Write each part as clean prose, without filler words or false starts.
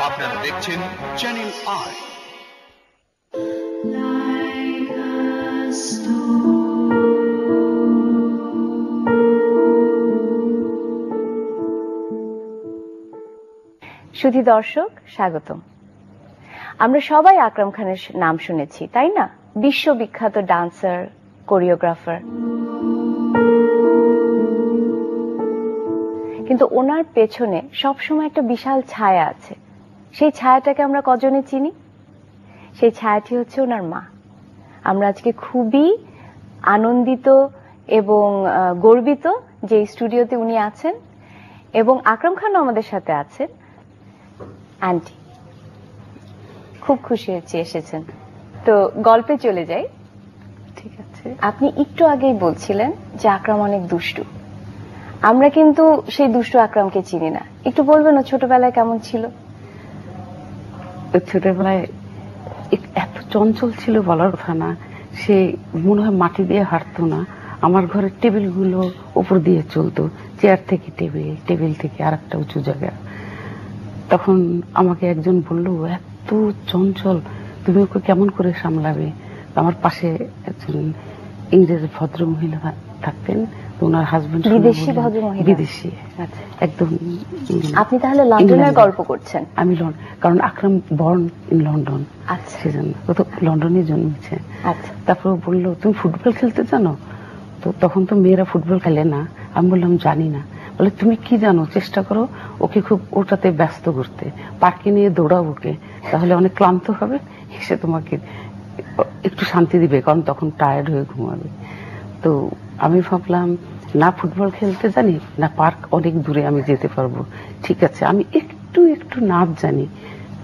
আপনারা দেখছেন channel I. সুধী দর্শক, স্বাগতম। আমরা সবাই আকরাম খানের নাম শুনেছি, তাই না? বিশ্ববিখ্যাত ডান্সার, কোরিওগ্রাফার। কিন্তু ওনার পেছনে সবসময় একটা বিশাল ছায়া আছে। সেই ছায়াটাকে আমরা কজনে চিনি? সেই ছায়াটি হচ্ছে ওনার মা। আমরা আজকে খুবই আনন্দিত এবং গর্বিত যে স্টুডিওতে উনি আছেন এবং আকরাম খানও আমাদের সাথে আছেন। আন্টি, খুব খুশি হয়েছি এসেছেন। তো গল্পে চলে যাই। ঠিক আছে। আপনি একটু আগেই বলছিলেন যে আকরাম অনেক দুষ্টু। আমরা কিন্তু সেই দুষ্টু আকরামকে চিনি না। একটু বলবেন না ছোটবেলায় কেমন ছিল? ছোটবেলায় এত চঞ্চল ছিল বলার কথা না। সে মনে হয় মাটি দিয়ে হাঁটতো না। আমার ঘরের টেবিলগুলো উপর দিয়ে চলতো, চেয়ার থেকে টেবিল, টেবিল থেকে আর একটা উঁচু জায়গা। তখন আমাকে একজন বলল, এত চঞ্চল, তুমি ওকে কেমন করে সামলাবে? আমার পাশে একজন ইংরেজ ভদ্র মহিলা থাকতেন, ওনার হাজবেন্ড বিদেশি ভদ্র মহিলা। বিদেশি একদম। আপনি তাহলে লন্ডনের গল্প করছেন? আমি কারণ আকরাম বর্ন ইন লন্ডন। আচ্ছা, সেজন্য ও তো লন্ডনে জন্মেছে। আচ্ছা। তারপর বললো, তুমি ফুটবল খেলতে জানো? তো তখন তো মেয়েরা ফুটবল খেলে না। আমি বললাম, জানি না। বলে, তুমি কি জানো, চেষ্টা করো ওকে খুব ওটাতে ব্যস্ত করতে, পার্কে নিয়ে দৌড়াও ওকে, তাহলে অনেক ক্লান্ত হবে, সে তোমাকে একটু শান্তি দিবে, কারণ তখন টায়ার্ড হয়ে ঘুমাবে। তো আমি ভাবলাম, না ফুটবল খেলতে জানি, না পার্ক অনেক দূরে আমি যেতে পারবো, ঠিক আছে আমি একটু একটু নাচ জানি,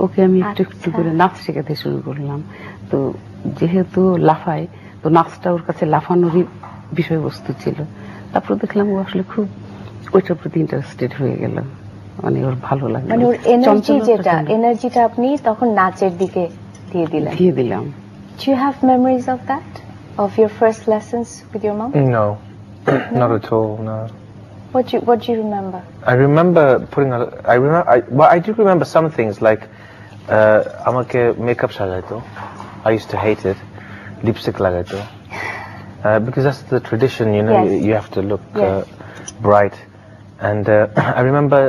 ওকে আমি একটু একটু করে নাচ শেখাতে শুরু করলাম। তো যেহেতু লাফায়, তো নাচটা ওর কাছে লাফানোরই বিষয়বস্তু ছিল। তারপর দেখলাম ও আসলে খুব ওইটার প্রতি ইন্টারেস্টেড হয়ে গেল, মানে ওর ভালো লাগলো। মানে ওর এনার্জি, যেটা এনার্জিটা আপনি তখন নাচের দিকে দিয়ে দিলাম। Do you have memories of that? Of your first lessons with your mom? No, not at all, no. What do you remember? I remember I do remember some things, like amake makeup সাজাইতো. I used to hate it. Lipstick লাগাইতো. Because that's the tradition, you know, yes. you have to look bright. And I remember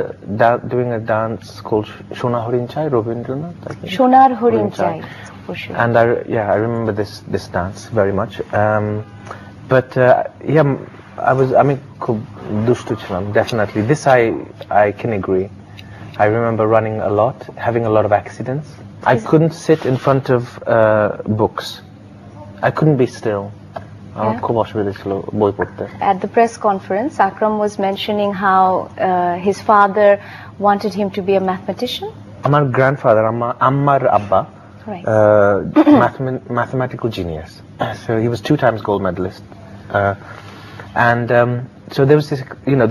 doing a dance called Shona Horin Chai, Robindranath, I think. Shonar Horin Chai, for sure. And I remember this dance very much. But I mean, খুব দুষ্টু ছিলাম, definitely. This I can agree. I remember running a lot, having a lot of accidents. I couldn't sit in front of books. I couldn't be still. খুব অসুবিধা ছিল বই পড়তে। At the press conference, Akram was mentioning how his father wanted him to be a mathematician. আমার grandfather, Ammar Abba, right. Mathematical genius. So he was 2 times gold medalist. So there was this, you know,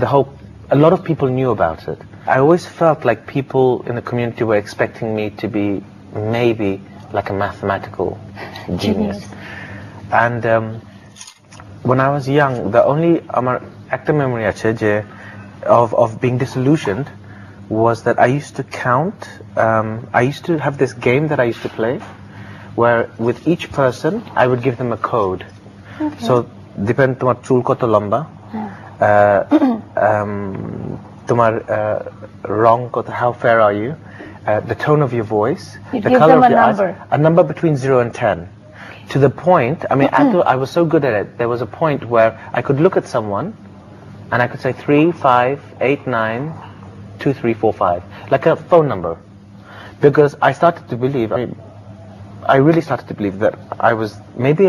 a lot of people knew about it. I always felt like people in the community were expecting me to be maybe like a mathematical genius. And when I was young, the only active memory of being disillusioned was that I used to count. I used to have this game that I used to play, where with each person I would give them a code. Okay. So depend tomar chul koto lamba, tomar rong koto, how fair are you, the tone of your voice, the color of your eyes, a number between 0 and 10. To the point, I mean, I was so good at it, there was a point where I could look at someone and I could say 3, 5, 8, 9, 2, 3, 4, 5, like a phone number. Because I started to believe, I really started to believe that I was, maybe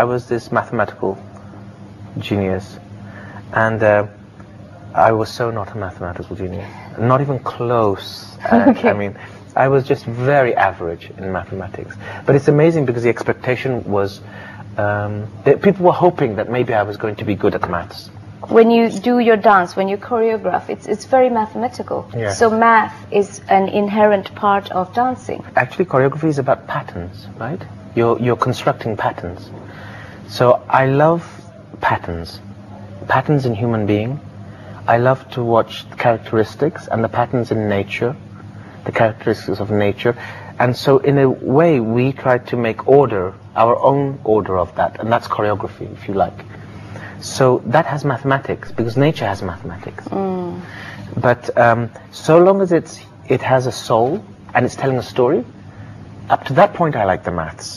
I was this mathematical genius. And I was so not a mathematical genius, not even close. Okay. I mean, I was just very average in mathematics. But it's amazing because the expectation was, that people were hoping that maybe I was going to be good at maths. When you do your dance, when you choreograph, it's very mathematical. Yeah. So math is an inherent part of dancing. Actually, choreography is about patterns, right? You're constructing patterns. So I love patterns in human being. I love to watch characteristics and the patterns in nature. the characteristics of nature. And so in a way, we try to make order, our own order of that, and that's choreography, if you like. So that has mathematics, because nature has mathematics. But so long as it has a soul, and it's telling a story, up to that point I like the maths.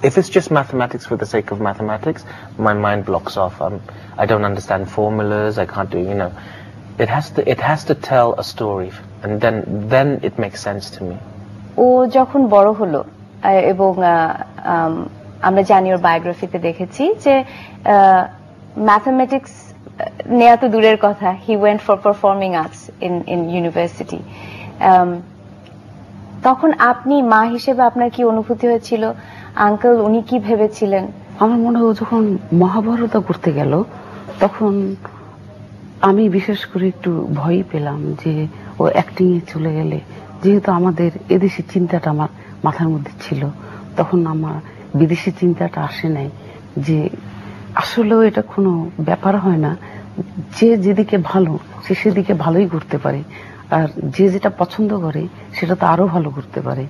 If it's just mathematics for the sake of mathematics, my mind blocks off. I don't understand formulas, I can't do, you know. It has to tell a story, and then it makes sense to me. ও যখন বড় হলো এবং আমরা জানি ওর বায়োগ্রাফিতে দেখেছি যে mathematics নেওয়া তো দূরের কথা, he went for performing arts in university. তখন আপনি মা হিসেবে আপনার কি অনুভূতি হয়েছিল? আঙ্কেল উনি কি ভেবেছিলেন? আমার মনে হয় যখন মহাভারত করতে গেল তখন আমি বিশেষ করে একটু ভয় পেলাম যে ও অ্যাক্টিং এ চলে গেলে, যেহেতু আমাদের এদেশি চিন্তাটা আমার মাথার মধ্যে ছিল, তখন আমার বিদেশি চিন্তাটা আসে নাই যে আসলেও এটা কোনো ব্যাপার হয় না, যে যেদিকে ভালো সে সেদিকে ভালোই করতে পারে, আর যে যেটা পছন্দ করে সেটা তো আরো ভালো করতে পারে।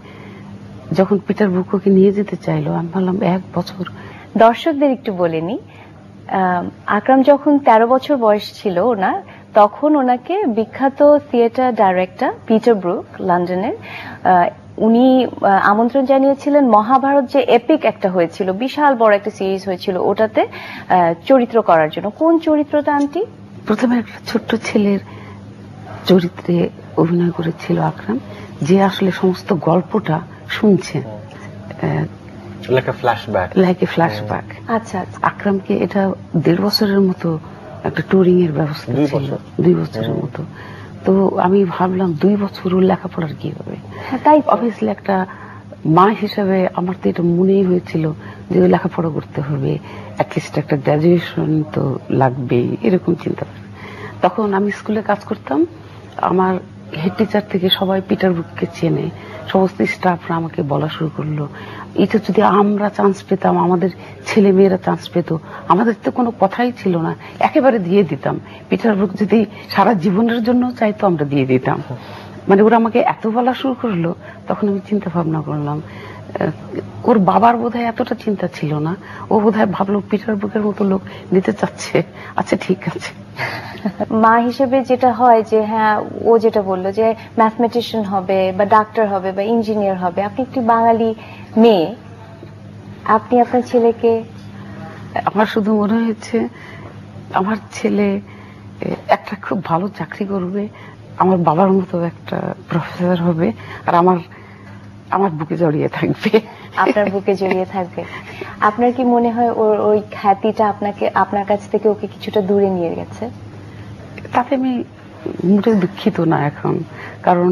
যখন পিটার ব্রুককে নিয়ে যেতে চাইলো আমি ভাবলাম 1 বছর। দর্শকদের একটু বলে নি, আকরাম যখন 13 বছর বয়স ছিল ওনার, তখন ওনাকে বিখ্যাত থিয়েটার ডাইরেক্টর পিটার ব্রুক লন্ডনের উনি আমন্ত্রণ জানিয়েছিলেন মহাভারত যে এপিক একটা হয়েছিল, বিশাল বড় একটা সিরিজ হয়েছিল, ওটাতে চরিত্র করার জন্য। কোন চরিত্রটা আন্টি? প্রথমে একটা ছোট্ট ছেলের চরিত্রে অভিনয় করেছিল আকরাম, যে আসলে সমস্ত গল্পটা শুনছে like a flashback. আচ্ছা, আকরামকে এটা 1.5 বছরের মতো একটা টুরিং এর ব্যবস্থা ছিল, 2 বছরের মতো। তো আমি ভাবলাম 2 বছর ওর লেখাপড়ার কি হবে? তাই অবভিয়াসলি একটা মা হিসাবে আমার তো এটা মনেই হয়েছিল যে লেখাপড়া করতে হবে, অ্যাটলিস্ট একটা গ্রাজুয়েশন তো লাগবেই, এরকম চিন্তা। তখন আমি স্কুলে কাজ করতাম, আমার হেড টিচার থেকে সবাই পিটার ব্রুককে চেনে, সমস্ত স্টাফরা আমাকে বলা শুরু করলো এটা যদি আমরা চান্স পেতাম, আমাদের ছেলে মেয়েরা চান্স পেত, আমাদের তো কোনো কথাই ছিল না, একেবারে দিয়ে দিতাম। পিটার ব্রুক যদি সারা জীবনের জন্য চাইতো আমরা দিয়ে দিতাম। মানে ওরা আমাকে এত বলা শুরু করলো, তখন আমি চিন্তা ভাবনা করলাম ওর বাবার বোধহয় এতটা চিন্তা ছিল না, ও বোধহয় ভাবলো পিটার ব্রুকের মতো লোক নিতে চাচ্ছে, আচ্ছা ঠিক আছে। মা হিসেবে যেটা হয় যে হ্যাঁ ও যেটা বললো যে ম্যাথমেটিশিয়ান হবে বা ডাক্তার হবে বা ইঞ্জিনিয়ার হবে, আপনি একটি বাঙালি মেয়ে, আপনি আপনার ছেলেকে, আমার শুধু মনে হয়েছে আমার ছেলে একটা খুব ভালো চাকরি করবে, আমার বাবার মতো একটা প্রফেসর হবে, আর আমার বুকে জড়িয়ে থাকবে। আপনার বুকে জড়িয়ে থাকবে। আপনার কি মনে হয় ওই খ্যাতিটা আপনার কাছ থেকে ওকে কিছুটা দূরে নিয়ে গেছে? তাতে আমি মোটে দুঃখিত না এখন, কারণ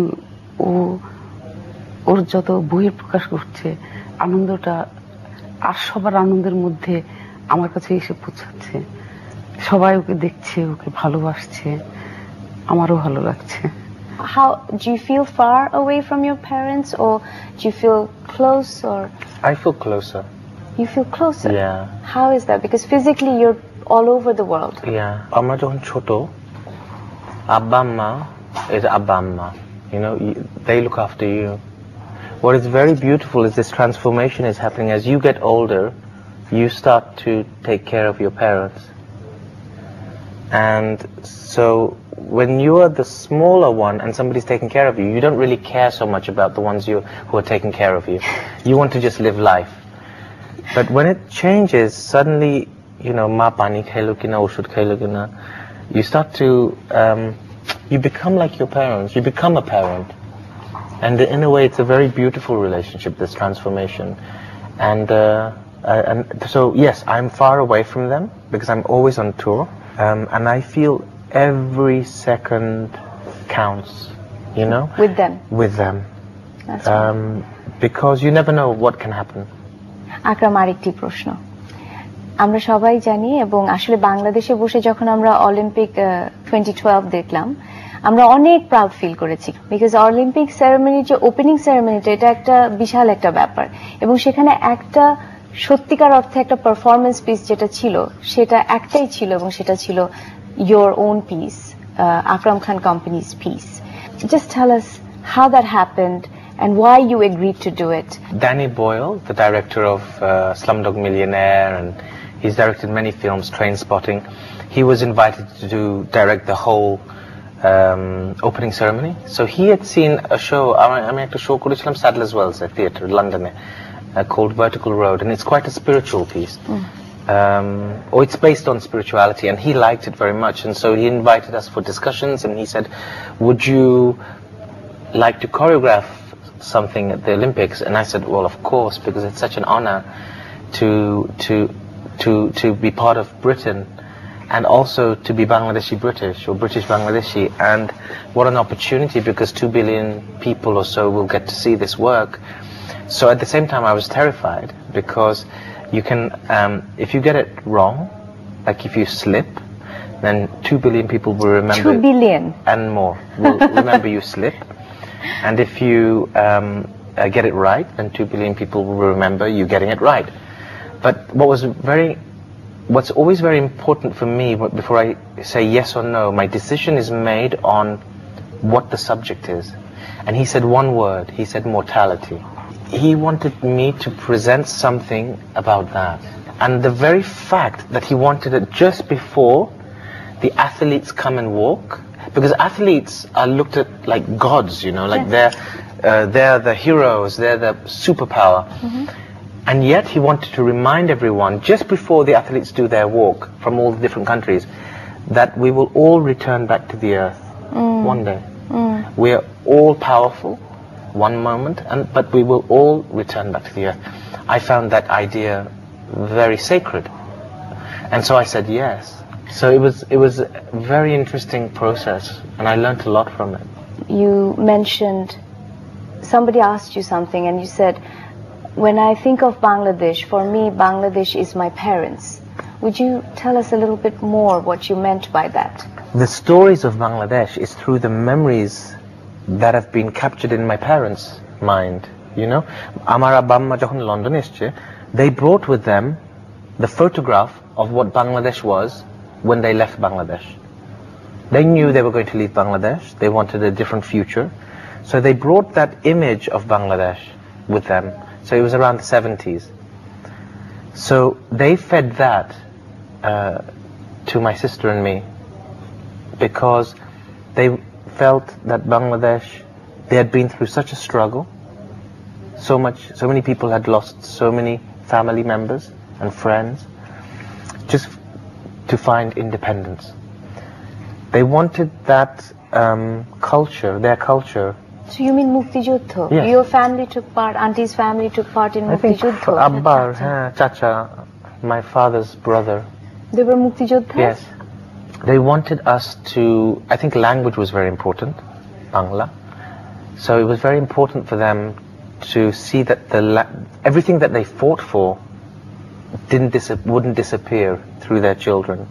ওর যত বইয়ের প্রকাশ করছে আনন্দটা আর সবার আনন্দের মধ্যে আমার কাছে এসে পৌঁছাচ্ছে, সবাই ওকে দেখছে, ওকে ভালোবাসছে, আমারও ভালো লাগছে। How do you feel far away from your parents, or do you feel close? Or I feel closer. You feel closer? Yeah. How is that? Because physically you're all over the world. Yeah. আমরা যখন ছোট, আব্বা আম্মা is আব্বা আম্মা, you know, they look after you. What is very beautiful is this transformation is happening as you get older. You start to take care of your parents, and so when you are the smaller one and somebody's taking care of you, you don't really care so much about the ones who are taking care of you. You want to just live life. But when it changes, suddenly, you know, ma pani khailo kina, oshud khailo kina, you start to, you become like your parents. You become a parent. And in a way, it's a very beautiful relationship, this transformation. And so, yes, I'm far away from them because I'm always on tour. And I feel every second counts, you know? With them? With them. That's right. Because you never know what can happen. আকরাম, আরেকটি প্রশ্ন। আমরা সবাই জানি, এবং আসলে বাংলাদেশে বসে যখন আমরা অলিম্পিক 2012 দেখলাম, আমরা অনেক প্রাউড ফিল করেছি, বিকজ অলিম্পিক সেরেমনির যে ওপেনিং সেরেমনিটা, এটা একটা বিশাল একটা ব্যাপার, এবং সেখানে একটা সত্যিকার অর্থে একটা পারফরমেন্স পিস যেটা ছিল, সেটা একটাই ছিল, এবং সেটা ছিল your own piece, Akram Khan Company's piece. Just tell us how that happened and why you agreed to do it. Danny Boyle, the director of Slumdog Millionaire, and he's directed many films, Trainspotting. He was invited to direct the whole opening ceremony. So he had seen a show, I mean, a show called Sadler's Wells Theatre, London, called Vertical Road, and it's quite a spiritual piece. Or it's based on spirituality, and he liked it very much, and so he invited us for discussions, and he said, would you like to choreograph something at the Olympics? And I said, well, of course, because it's such an honor to be part of Britain, and also to be Bangladeshi British, or British Bangladeshi, and what an opportunity, because 2 billion people or so will get to see this work. So at the same time I was terrified, because you can, if you get it wrong, like if you slip, then 2 billion people will remember. 2 billion? And more will remember you slip. And if you get it right, then 2 billion people will remember you getting it right. But what's always very important for me, before I say yes or no, my decision is made on what the subject is. And he said one word, he said mortality. He wanted me to present something about that. And the very fact that he wanted it just before the athletes come and walk, because athletes are looked at like gods, you know, like they're the heroes, they're the superpower. And yet he wanted to remind everyone, just before the athletes do their walk from all the different countries, that we will all return back to the earth one day. We are all powerful one moment, but we will all return back to the earth. I found that idea very sacred, and so I said yes. So it was a very interesting process, and I learned a lot from it. You mentioned, somebody asked you something, and you said, when I think of Bangladesh, for me Bangladesh is my parents. Would you tell us a little bit more what you meant by that? The stories of Bangladesh is through the memories that have been captured in my parents' mind, you know. Amar abba amma jokhon London esche, they brought with them the photograph of what Bangladesh was when they left Bangladesh. They knew they were going to leave Bangladesh, they wanted a different future, so they brought that image of Bangladesh with them. So it was around the 70s. So they fed that to my sister and me, because they felt that Bangladesh, they had been through such a struggle, so many people had lost so many family members and friends, just to find independence. They wanted that culture, their culture. So you mean Mukti Juddho? Yes. Your family took part, auntie's family took part in Mukti Juddho? Abbar, Chacha, my father's brother. They were Mukti Juddha? Yes. They wanted us to, I think language was very important, Bangla. So it was very important for them to see that everything that they fought for wouldn't disappear through their children.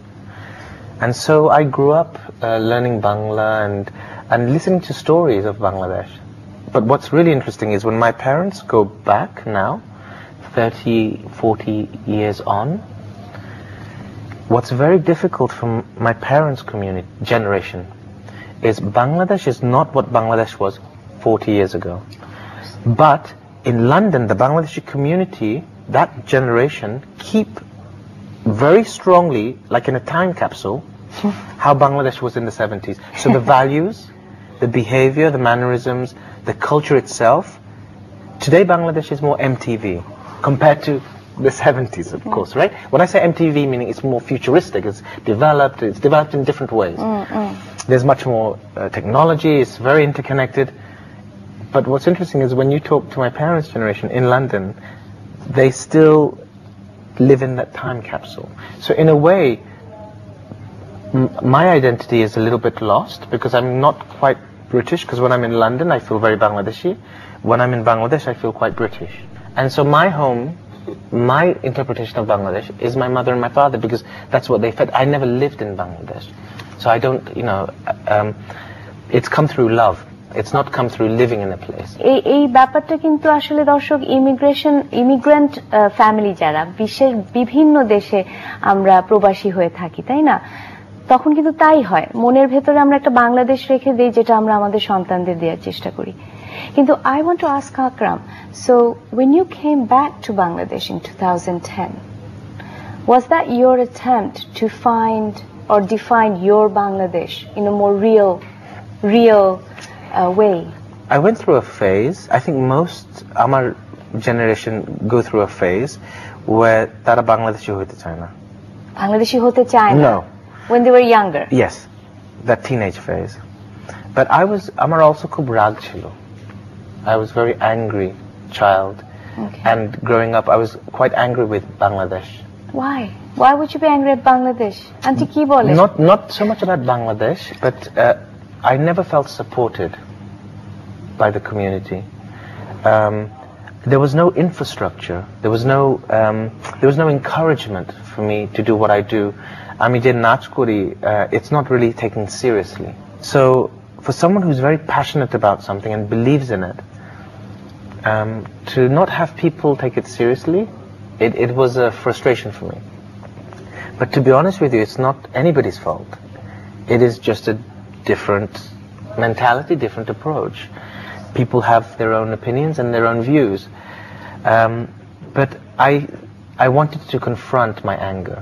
And so I grew up learning Bangla and listening to stories of Bangladesh. But what's really interesting is when my parents go back now, 30, 40 years on, what's very difficult from my parents' generation is Bangladesh is not what Bangladesh was 40 years ago. But in London, the Bangladeshi community, that generation, keep very strongly, like in a time capsule, how Bangladesh was in the 70s. So the values, the behavior, the mannerisms, the culture itself. Today Bangladesh is more MTV compared to the 70s, of course, right? When I say MTV, meaning it's more futuristic, it's developed in different ways. There's much more technology, it's very interconnected. But what's interesting is when you talk to my parents' generation in London, they still live in that time capsule. So in a way, my identity is a little bit lost, because I'm not quite British, because when I'm in London I feel very Bangladeshi. When I'm in Bangladesh I feel quite British. And so my home, my interpretation of Bangladesh is my mother and my father, because that's what they fed. I never lived in Bangladesh. So I don't, you know, it's come through love. It's not come through living in a place. এই ব্যাপারটা কিন্তু আসলে দর্শক immigrant family যারা বিশ্বের বিভিন্ন দেশে আমরা প্রবাসী হয়ে থাকি, তাই না? তখন কিন্তু তাই হয়, মনের ভেতরে আমরা একটা বাংলাদেশ রেখে দেই যেটা আমরা আমাদের সন্তানদের দেওয়ার চেষ্টা করি। কিন্তু I want to ask Akram, so when you came back to Bangladesh in 2010, was that your attempt to find or define your Bangladesh in a more real way? I went through a phase. I think most our generation go through a phase where tara Bangladeshi hote chaye na. Bangladeshi hote chaye na? No. When they were younger? Yes, that teenage phase. But আমার also খুব রাগ ছিল. I was very angry child. Okay. And growing up I was quite angry with Bangladesh. Why? Why would you be angry at Bangladesh? Auntie ki bole? Not so much about Bangladesh, but I never felt supported by the community. There was no infrastructure. There was no encouragement for me to do what I do. Ami je nach kori, it's not really taken seriously. So for someone who's very passionate about something and believes in it, to not have people take it seriously, it was a frustration for me. But to be honest with you, it's not anybody's fault. It is just a different mentality, different approach. People have their own opinions and their own views. But I wanted to confront my anger.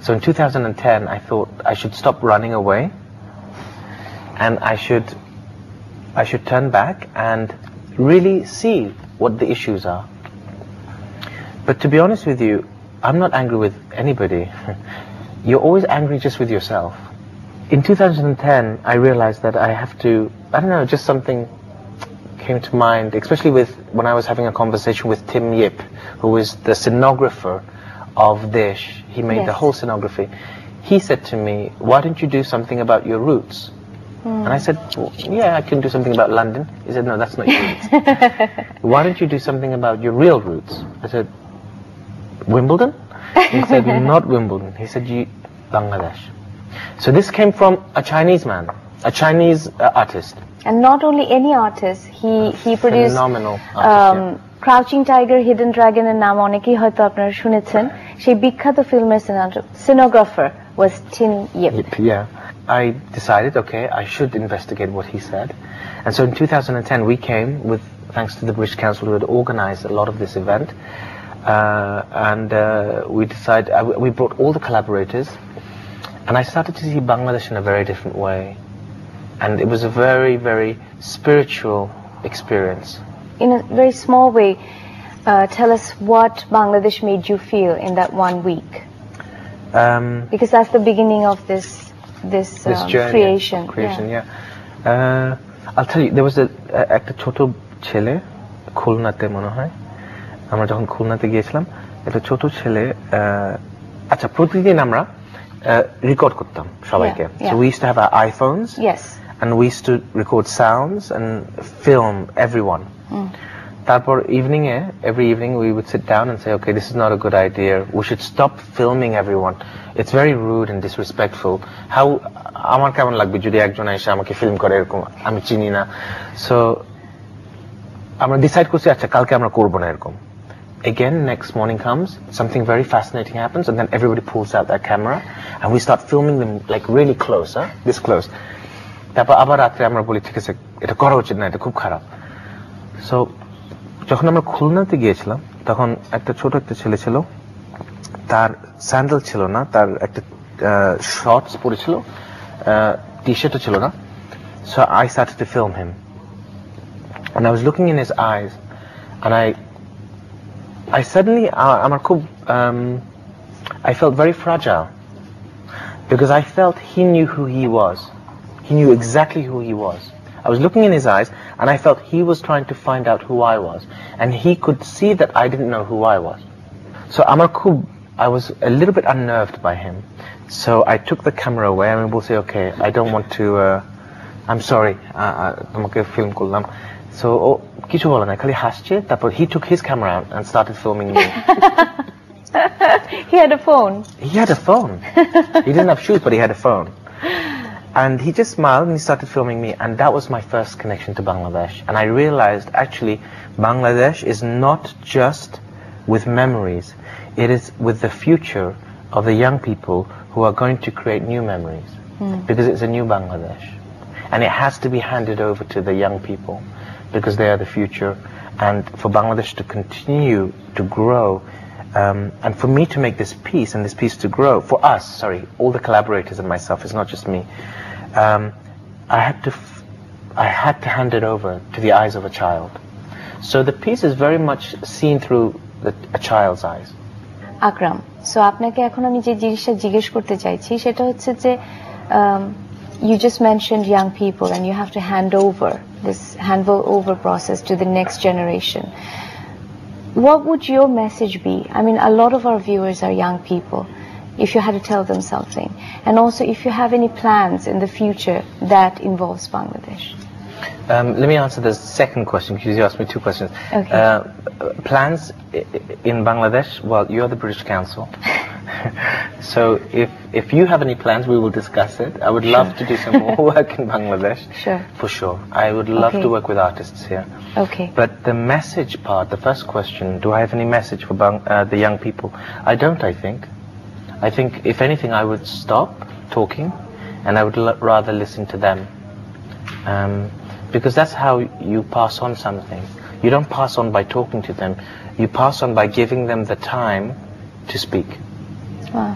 So in 2010, I thought I should stop running away, and I should turn back and really see what the issues are. But to be honest with you, I'm not angry with anybody. You're always angry just with yourself. In 2010, I realized that I have to, I don't know, just something came to mind, especially when I was having a conversation with Tim Yip, who is the scenographer of Desh. He made Yes. the whole scenography. He said to me, why don't you do something about your roots? And I said, well, yeah, I can do something about London. He said, no, that's not your roots. Why don't you do something about your real roots? I said, Wimbledon? He said, not Wimbledon. He said, Bangladesh. So this came from a Chinese man, a Chinese artist. And not only any artist, he produced Phenomenal artist, Crouching Tiger, Hidden Dragon এর নাম অনেকেই হয়তো আপনারা শুনেছেন। সেই বিখ্যাত ফিল্মের scenographer was Tim Yip. Yeah. I decided, okay, I should investigate what he said. And so in 2010, we came with, thanks to the British Council, who had organized a lot of this event. We decided, we brought all the collaborators, and I started to see Bangladesh in a very different way. And it was a very, very spiritual experience. In a very small way, tell us what Bangladesh made you feel in that 1 week. Because that's the beginning of this journey, creation. Yeah. I'll tell you, there was একটা ছোট ছেলে খুলনাতে মনে হয় আমরা যখন খুলনাতে গিয়েছিলাম একটা ছোট ছেলে আচ্ছা প্রতিদিন আমরা রেকর্ড করতাম সবাইকে so we used to have our iPhones yes and we used to record sounds and film everyone তারপর every evening we would sit down and say okay this is not a good idea we should stop filming everyone it's very rude and disrespectful how আমার কেমন লাগবে যদি একজন এসে আমাকে film করে এরকম আমি চিনি না so আমরা ডিসাইড করছি আচ্ছা কালকে আমরা করব না এরকম again next morning comes something very fascinating happens and then everybody pulls out their camera and we start filming them like really close this close তারপর আবার রাতে আমরা বলি ঠিক আছে এটা করা উচিত না এটা খুব খারাপ so যখন আমরা খুলনাতে গিয়েছিলাম তখন একটা ছোট একটা ছেলে ছিল তার স্যান্ডেল ছিল না তার একটা শর্টস পরেছিল টি-শার্টও ছিল না so I started to film him and I was looking in his eyes and I suddenly I felt very fragile because I felt he knew who he was he knew exactly who he was I was looking in his eyes and I felt he was trying to find out who I was and he could see that I didn't know who I was so I was a little bit unnerved by him so I took the camera away and we'll say okay I don't want to I'm sorry তোমাকে film করলাম so কিছু বলে না খালি হাসছে তারপর he took his camera out and started filming me he had a phone he didn't have shoes but he had a phone and he just smiled and he started filming me and that was my first connection to Bangladesh and I realized actually Bangladesh is not just with memories it is with the future of the young people who are going to create new memories, because it's a new Bangladesh, and it has to be handed over to the young people, because they are the future, and for Bangladesh to continue to grow, and for me to make this peace, and this peace to grow, for us, all the collaborators and myself, it's not just me, I had to hand it over to the eyes of a child. So the piece is very much seen through a child's eyes. Akram, so আপনাকে এখন আমি যে জিনিসটা জিজ্ঞেস করতে চাইছি সেটা হচ্ছে যে you just mentioned young people and you have to hand over process to the next generation. What would your message be? I mean, a lot of our viewers are young people. If you had to tell them something, and also if you have any plans in the future that involves Bangladesh. Let me answer the second question, because you asked me two questions. Okay. Plans in Bangladesh, well, you're the British Council. So if you have any plans, we will discuss it. I would love to do some more work in Bangladesh. Sure. For sure. I would love to work with artists here. Okay. But the message part, the first question, do I have any message for the young people? I don't, I think. I think, if anything, I would stop talking and I would rather listen to them. Because that's how you pass on something. You don't pass on by talking to them. You pass on by giving them the time to speak. Wow.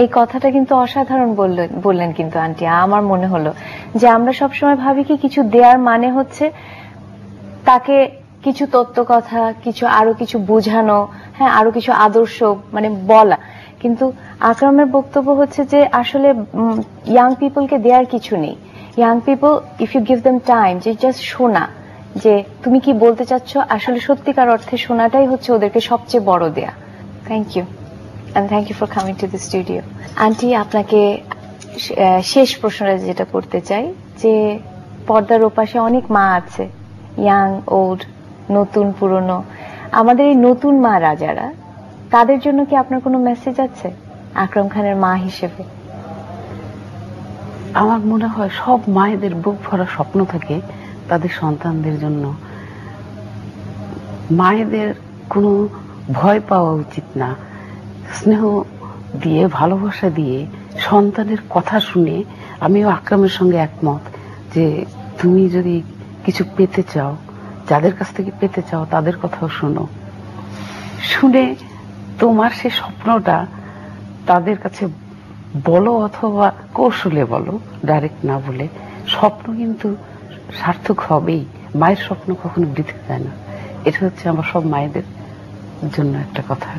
এই কথাটা কিন্তু অসাধারণ বললেন কিন্তু aunty. আমার মনে হলো যে আমরা সবসময় ভাবি কি কিছু দেওয়ার মানে হচ্ছে তাকে কিছু তত্ত্ব কথা, আরো কিছু বোঝানো, হ্যাঁ, আরো কিছু আদর্শ মানে বলা, কিন্তু আকরামের বক্তব্য হচ্ছে যে আসলে ইয়াং পিপলকে দেওয়ার কিছু নেই। Young people, if you give them time, যে জাস্ট শোনা, যে তুমি কি বলতে চাচ্ছ, আসলে সত্যিকার অর্থে শোনাটাই হচ্ছে ওদেরকে সবচেয়ে বড় দেয়া। Thank you, and thank you for coming to the studio. Aunty, আপনাকে শেষ প্রশ্নটা যেটা করতে চাই, যে পর্দার ওপাশে অনেক মা আছে, ইয়াং, ওল্ড, নতুন, পুরনো, আমাদের এই নতুন মারা যারা, তাদের জন্য কি আপনার কোনো মেসেজ আছে আকরাম খানের মা হিসেবে? আমার মনে হয় সব মায়েদের বুক ভরা স্বপ্ন থাকে তাদের সন্তানদের জন্য। মায়েদের কোনো ভয় পাওয়া উচিত না, স্নেহ দিয়ে, ভালোবাসা দিয়ে, সন্তানের কথা শুনে। আমিও আকরামের সঙ্গে একমত যে তুমি যদি কিছু পেতে চাও, যাদের কাছ থেকে পেতে চাও তাদের কথাও শোনো, শুনে তোমার সে স্বপ্নটা তাদের কাছে বলো, অথবা কৌশলে বলো, ডাইরেক্ট না বলে। স্বপ্ন কিন্তু সার্থক হবেই, মায়ের স্বপ্ন কখনো বৃথা যায় না। এটা হচ্ছে আমার সব মায়েদের জন্য একটা কথা।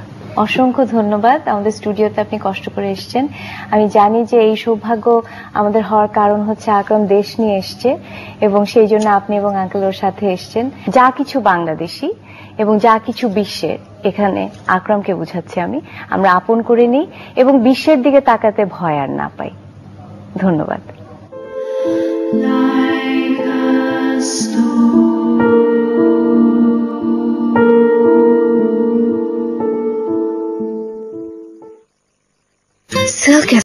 অসংখ্য ধন্যবাদ, আমাদের স্টুডিওতে আপনি কষ্ট করে এসেছেন। আমি জানি যে এই সৌভাগ্য আমাদের হওয়ার কারণ হচ্ছে আকরাম দেশ নিয়ে এসছে, এবং সেই জন্য আপনি এবং আঙ্কেল ওর সাথে এসছেন। যা কিছু বাংলাদেশি এবং যা কিছু বিশ্বের, এখানে আকরামকে বুঝাচ্ছি আমরা আপন করে নিই এবং বিশ্বের দিকে তাকাতে ভয় আর না পাই। ধন্যবাদ।